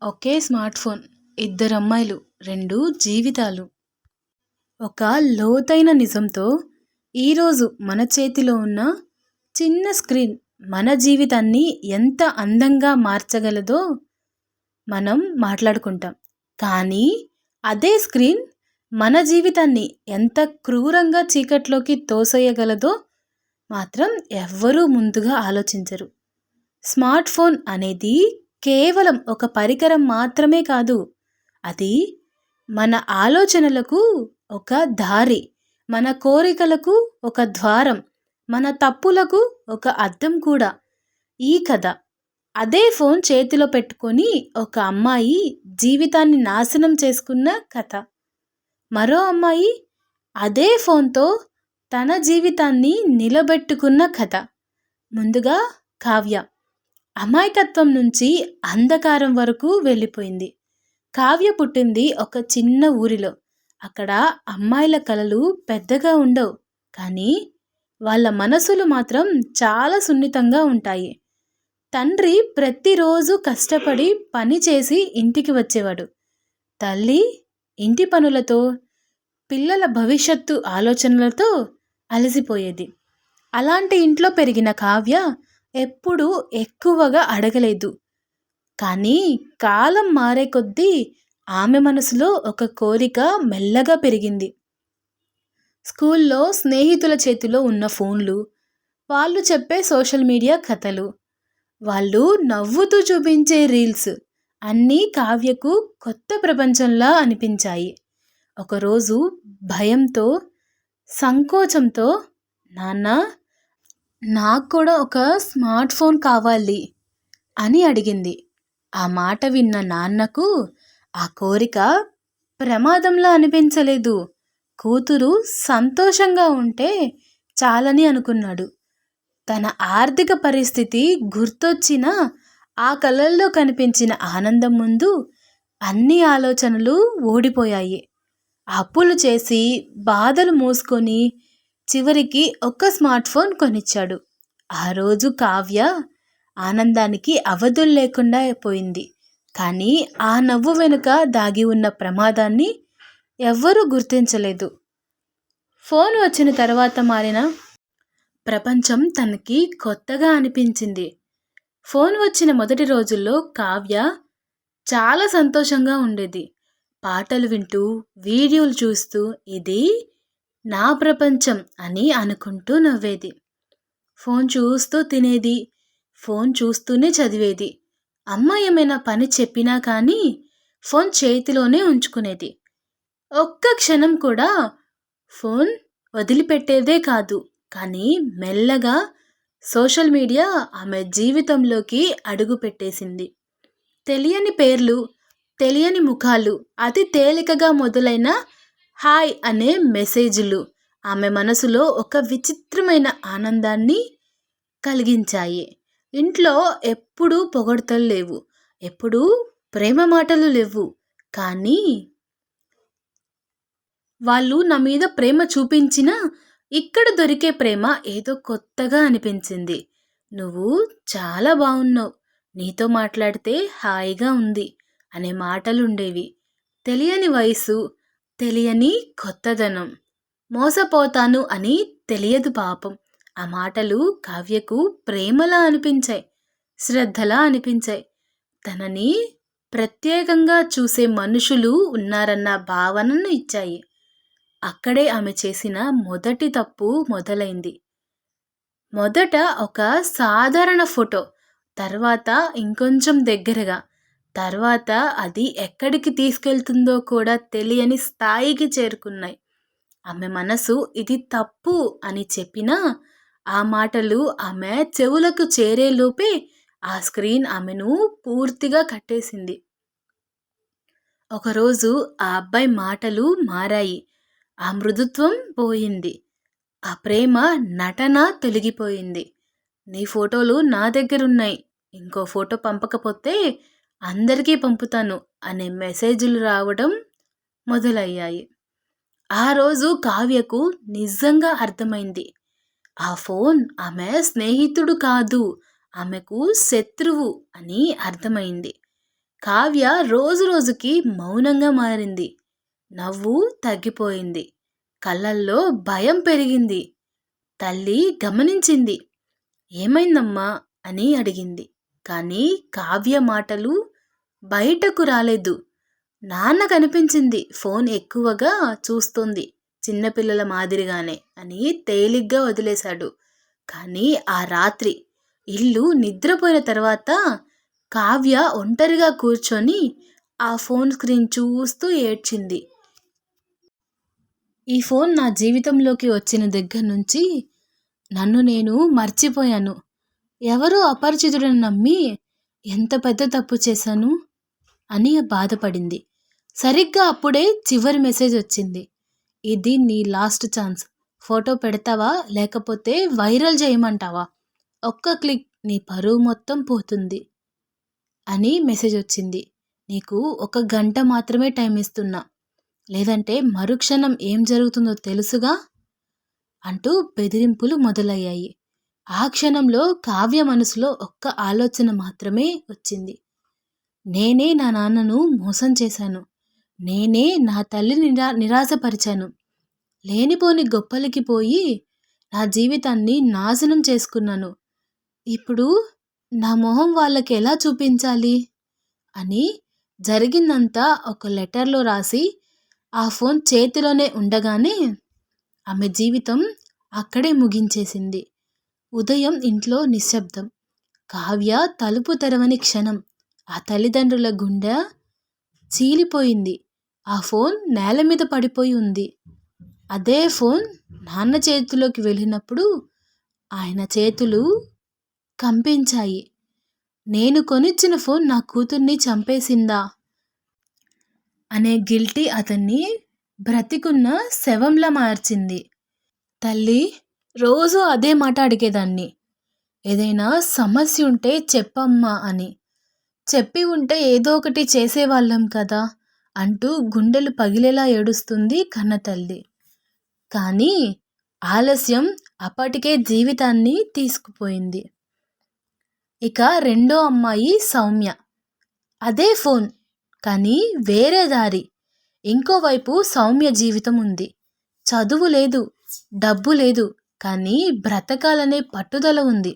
ఒకే smart phone, ఇద్దరమ్మాయిలు, 2 జీవితాలు. ఒక లోతైన నిజంతో ఈరోజు మన చేతిలో ఉన్న చిన్న స్క్రీన్ మన జీవితాన్ని ఎంత అందంగా మార్చగలదో మనం మాట్లాడుకుంటాం. కానీ అదే స్క్రీన్ మన జీవితాన్ని ఎంత క్రూరంగా చీకట్లోకి తోసేయగలదో మాత్రం ఎవ్వరూ ముందుగా ఆలోచించరు. స్మార్ట్ ఫోన్ అనేది కేవలం ఒక పరికరం మాత్రమే కాదు. అది మన ఆలోచనలకు ఒక దారి, మన కోరికలకు ఒక ద్వారం, మన తప్పులకు ఒక అద్దం కూడా. ఈ కథ అదే ఫోన్ చేతిలో పెట్టుకొని ఒక అమ్మాయి జీవితాన్ని నాశనం చేసుకున్న కథ. మరో అమ్మాయి అదే ఫోన్తో తన జీవితాన్ని నిలబెట్టుకున్న కథ. ముందుగా కావ్య అమాయకత్వం నుంచి అంధకారం వరకు వెళ్ళిపోయింది. కావ్య పుట్టింది ఒక చిన్న ఊరిలో. అక్కడ అమ్మాయిల కలలు పెద్దగా ఉండవు, కానీ వాళ్ళ మనసులు మాత్రం చాలా సున్నితంగా ఉంటాయి. తండ్రి ప్రతిరోజు కష్టపడి పని చేసి ఇంటికి వచ్చేవాడు. తల్లి ఇంటి పనులతో, పిల్లల భవిష్యత్తు ఆలోచనలతో అలసిపోయేది. అలాంటి ఇంట్లో పెరిగిన కావ్య ఎప్పుడూ ఎక్కువగా అడగలేదు. కానీ కాలం మారే కొద్దీ ఆమె మనసులో ఒక కోరిక మెల్లగా పెరిగింది. స్కూల్లో స్నేహితుల చేతిలో ఉన్న ఫోన్లు, వాళ్ళు చెప్పే సోషల్ మీడియా కథలు, వాళ్ళు నవ్వుతూ చూపించే రీల్స్ అన్నీ కావ్యకు కొత్త ప్రపంచంలా అనిపించాయి. ఒకరోజు భయంతో, సంకోచంతో, నాన్న, నాకు కూడా ఒక స్మార్ట్ ఫోన్ కావాలి అని అడిగింది. ఆ మాట విన్న నాన్నకు ఆ కోరిక ప్రమాదంలా అనిపించలేదు. కూతురు సంతోషంగా ఉంటే చాలని అనుకున్నాడు. తన ఆర్థిక పరిస్థితి గుర్తొచ్చిన ఆ కళ్ళల్లో కనిపించిన ఆనందం ముందు అన్ని ఆలోచనలు ఓడిపోయాయి. అప్పులు చేసి బాధలు మోసుకొని చివరికి ఒక్క స్మార్ట్ ఫోన్ కొనిచ్చాడు. ఆ రోజు కావ్య ఆనందానికి అవధులు లేకుండా పోయింది. కానీ ఆ నవ్వు వెనుక దాగి ఉన్న ప్రమాదాన్ని ఎవ్వరూ గుర్తించలేదు. ఫోన్ వచ్చిన తర్వాత మారిన ప్రపంచం తనకి కొత్తగా అనిపించింది. ఫోన్ వచ్చిన మొదటి రోజుల్లో కావ్య చాలా సంతోషంగా ఉండేది. పాటలు వింటూ, వీడియోలు చూస్తూ ఇది నా ప్రపంచం అని అనుకుంటూ నవ్వేది. ఫోన్ చూస్తూ తినేది, ఫోన్ చూస్తూనే చదివేది. అమ్మ ఏమైనా పని చెప్పినా కానీ ఫోన్ చేతిలోనే ఉంచుకునేది. ఒక్క క్షణం కూడా ఫోన్ వదిలిపెట్టేదే కాదు. కానీ మెల్లగా సోషల్ మీడియా ఆమె జీవితంలోకి అడుగు పెట్టేసింది. తెలియని పేర్లు, తెలియని ముఖాలు, అతి తేలికగా మొదలైన హాయ్ అనే మెసేజ్లు ఆమె మనసులో ఒక విచిత్రమైన ఆనందాన్ని కలిగించాయి. ఇంట్లో ఎప్పుడూ పొగడ్తలు లేవు, ఎప్పుడూ ప్రేమ మాటలు లేవు. కానీ వాళ్ళు నా మీద ప్రేమ చూపించినా ఇక్కడ దొరికే ప్రేమ ఏదో కొత్తగా అనిపించింది. నువ్వు చాలా బాగున్నావు, నీతో మాట్లాడితే హాయిగా ఉంది అనే మాటలుండేవి. తెలియని వయసు, తెలియని కొత్తదనం. మోసపోతాను అని తెలియదు పాపం. ఆ మాటలు కావ్యకు ప్రేమలా అనిపించాయి, శ్రద్ధలా అనిపించాయి. తనని ప్రత్యేకంగా చూసే మనుషులు ఉన్నారన్న భావనను ఇచ్చాయి. అక్కడే ఆమె చేసిన మొదటి తప్పు మొదలైంది. మొదట ఒక సాధారణ ఫోటో, తర్వాత ఇంకొంచెం దగ్గరగా, తర్వాత అది ఎక్కడికి తీసుకెళ్తుందో కూడా తెలియని స్థాయికి చేరుకున్నాయి. ఆమె మనసు ఇది తప్పు అని చెప్పినా ఆ మాటలు ఆమె చెవులకు చేరేలోపే ఆ స్క్రీన్ ఆమెను పూర్తిగా కట్టేసింది. ఒకరోజు ఆ అబ్బాయి మాటలు మారాయి. ఆ మృదుత్వం పోయింది. ఆ ప్రేమ నటన తొలగిపోయింది. నీ ఫోటోలు నా దగ్గరున్నాయి, ఇంకో ఫోటో పంపకపోతే అందరికీ పంపుతాను అనే మెసేజ్లు రావడం మొదలయ్యాయి. ఆ రోజు కావ్యకు నిజంగా అర్థమైంది. ఆ ఫోన్ ఆమె స్నేహితుడు కాదు, ఆమెకు శత్రువు అని అర్థమైంది. కావ్య రోజు రోజుకి మౌనంగా మారింది. నవ్వు తగ్గిపోయింది. కళ్ళల్లో భయం పెరిగింది. తల్లి గమనించింది. ఏమైందమ్మా అని అడిగింది. కానీ కావ్య మాటలు బయటకు రాలేదు. నాన్న కనిపించింది. ఫోన్ ఎక్కువగా చూస్తుంది, చిన్నపిల్లల మాదిరిగానే అని తేలిగ్గా వదిలేశాడు. కానీ ఆ రాత్రి ఇల్లు నిద్రపోయిన తర్వాత కావ్య ఒంటరిగా కూర్చొని ఆ ఫోన్ స్క్రీన్ చూస్తూ ఏడ్చింది. ఈ ఫోన్ నా జీవితంలోకి వచ్చిన దగ్గర నుంచి నన్ను నేను మర్చిపోయాను. ఎవరో అపరిచితుడని నమ్మి ఎంత పెద్ద తప్పు చేశాను అని బాధపడింది. సరిగ్గా అప్పుడే చివరి మెసేజ్ వచ్చింది. ఇది నీ లాస్ట్ ఛాన్స్. ఫోటో పెడతావా లేకపోతే వైరల్ చేయమంటావా? ఒక్క క్లిక్ నీ పరువు మొత్తం పోతుంది అని మెసేజ్ వచ్చింది. నీకు 1 గంట మాత్రమే టైం ఇస్తున్నా, లేదంటే మరుక్షణం ఏం జరుగుతుందో తెలుసుగా అంటూ బెదిరింపులు మొదలయ్యాయి. ఆ క్షణంలో కావ్య మనసులో ఒక్క ఆలోచన మాత్రమే వచ్చింది. నేనే నా నాన్నను మోసం చేశాను. నేనే నా తల్లిని నిరాశపరిచాను. లేనిపోని గొప్పలకి పోయి నా జీవితాన్ని నాశనం చేసుకున్నాను. ఇప్పుడు నా మొహం వాళ్ళకి ఎలా చూపించాలి అని జరిగిందంతా ఒక లెటర్లో రాసి ఆ ఫోన్ చేతిలోనే ఉండగానే ఆమె జీవితం అక్కడే ముగించేసింది. ఉదయం ఇంట్లో నిశ్శబ్దం. కావ్య తలుపు తెరవని క్షణం ఆ తల్లిదండ్రుల గుండె చీలిపోయింది. ఆ ఫోన్ నేల మీద పడిపోయి ఉంది. అదే ఫోన్ నాన్న చేతిలోకి వెళ్ళినప్పుడు ఆయన చేతులు కంపించాయి. నేను కొనిచ్చిన ఫోన్ నా కూతుర్ని చంపేసిందా అనే గిల్టీ అతన్ని బ్రతికున్న శవంలా మార్చింది. తల్లి రోజు అదే మాట అడిగేదాన్ని. ఏదైనా సమస్య ఉంటే చెప్పమ్మా అని. చెప్పి ఉంటే ఏదో ఒకటి చేసేవాళ్ళం కదా అంటూ గుండెలు పగిలేలా ఏడుస్తుంది కన్నతల్లి. కానీ ఆలస్యం అప్పటికే జీవితాన్ని తీసుకుపోయింది. ఇక రెండో అమ్మాయి సౌమ్య. అదే ఫోన్, కానీ వేరే దారి. ఇంకోవైపు సౌమ్య జీవితం ఉంది. చదువు లేదు, డబ్బు లేదు, కానీ బ్రతకాలనే పట్టుదల ఉంది.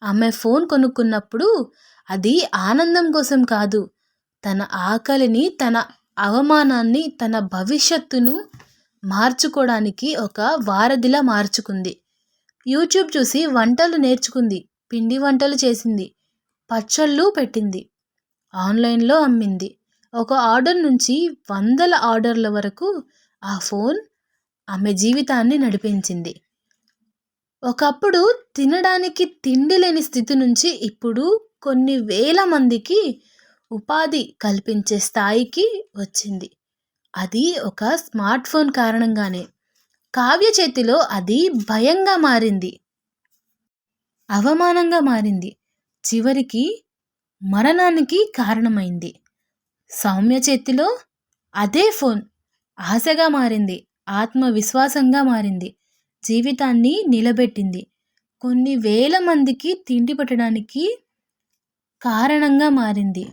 ఆమె ఫోన్ కొనుక్కున్నప్పుడు అది ఆనందం కోసం కాదు, తన ఆకలిని, తన అవమానాన్ని, తన భవిష్యత్తును మార్చుకోవడానికి ఒక వారధిలా మార్చుకుంది. యూట్యూబ్ చూసి వంటలు నేర్చుకుంది, పిండి వంటలు చేసింది, పచ్చళ్ళు పెట్టింది, ఆన్లైన్లో అమ్మింది. ఒక ఆర్డర్ నుంచి వందల ఆర్డర్ల వరకు ఆ ఫోన్ ఆమె జీవితాన్ని నడిపించింది. ఒకప్పుడు తినడానికి తిండి లేని స్థితి నుంచి ఇప్పుడు కొన్ని వేల మందికి ఉపాధి కల్పించే స్థాయికి వచ్చింది. అది ఒక స్మార్ట్ ఫోన్ కారణంగానే. కావ్య చేతిలో అది భయంగా మారింది, అవమానంగా మారింది, చివరికి మరణానికి కారణమైంది. సౌమ్య చేతిలో అదే ఫోన్ ఆశగా మారింది, ఆత్మవిశ్వాసంగా మారింది, జీవితాన్ని నిలబెట్టింది, కొన్ని వేల మందికి తిండి పెట్టడానికి కారణంగా మారింది.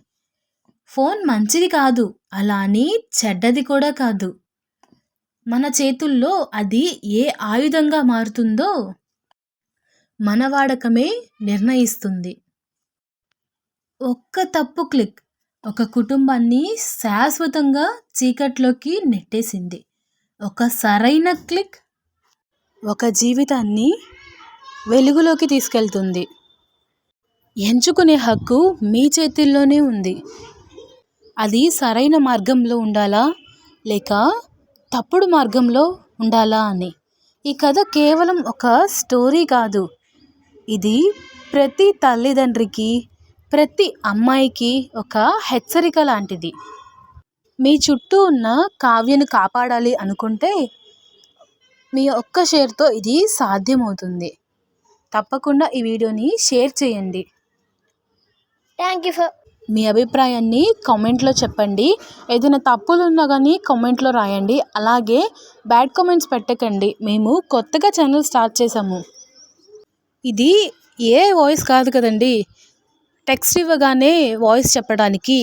ఫోన్ మంచిది కాదు, అలా అని చెడ్డది కూడా కాదు. మన చేతుల్లో అది ఏ ఆయుధంగా మారుతుందో మన వాడకమే నిర్ణయిస్తుంది. ఒక్క తప్పు క్లిక్ ఒక కుటుంబాన్ని శాశ్వతంగా చీకట్లోకి నెట్టేసింది. ఒక సరైన క్లిక్ ఒక జీవితాన్ని వెలుగులోకి తీసుకెళ్తుంది. ఎంచుకునే హక్కు మీ చేతుల్లోనే ఉంది. అది సరైన మార్గంలో ఉండాలా లేక తప్పుడు మార్గంలో ఉండాలా అని. ఈ కథ కేవలం ఒక స్టోరీ కాదు, ఇది ప్రతి తల్లిదండ్రికి, ప్రతి అమ్మాయికి ఒక హెచ్చరిక లాంటిది. మీ చుట్టూ ఉన్న కావ్యను కాపాడాలి అనుకుంటే మీ ఒక్క షేర్తో ఇది సాధ్యమవుతుంది. తప్పకుండా ఈ వీడియోని షేర్ చేయండి. థ్యాంక్ యూ ఫర్ మీ అభిప్రాయాన్ని కామెంట్లో చెప్పండి. ఏదైనా తప్పులు ఉన్నా కానీ కామెంట్లో రాయండి. అలాగే బ్యాడ్ కామెంట్స్ పెట్టకండి. మేము కొత్తగా ఛానల్ స్టార్ట్ చేసాము. ఇది ఏ వాయిస్ కాదు కదండి, టెక్స్ట్ ఇవ్వగానే వాయిస్ చెప్పడానికి